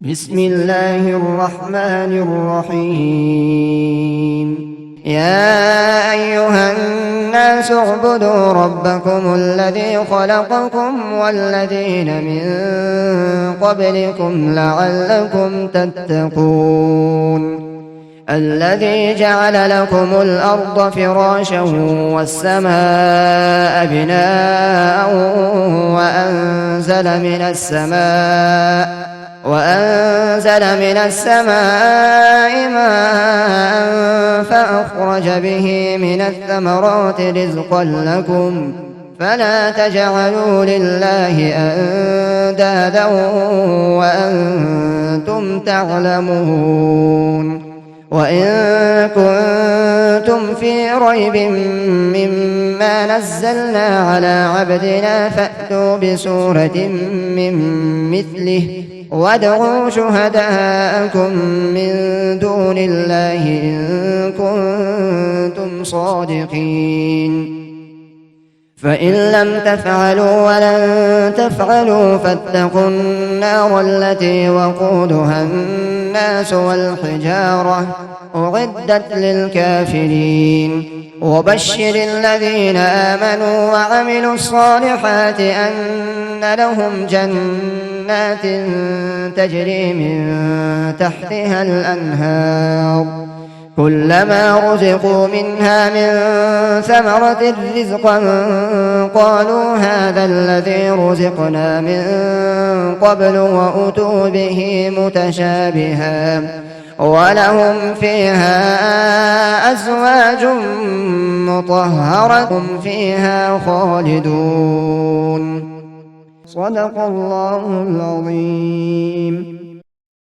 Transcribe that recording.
بسم الله الرحمن الرحيم. يا أيها الناس اعبدوا ربكم الذي خلقكم والذين من قبلكم لعلكم تتقون. الذي جعل لكم الأرض فراشا والسماء بناء وأنزل من السماء ماء فأخرج به من الثمرات رزقا لكم فلا تجعلوا لله أندادا وأنتم تعلمون. وإن كنتم في ريب مما نزلنا على عبدنا فأتوا بسورة من مثله وادعوا شهداءكم من دون الله إن كنتم صادقين. فإن لم تفعلوا ولن تفعلوا فاتقوا النار التي وقودها الناس والحجارة أعدت للكافرين. وبشر الذين آمنوا وعملوا الصالحات أن لهم جنات تجري من تحتها الأنهار كلما رزقوا منها من ثمرة رزقا قالوا هذا الذي رزقنا من قبل وأتوا به متشابها ولهم فيها أزواج مطهرة فيها خالدون. صدق الله العظيم.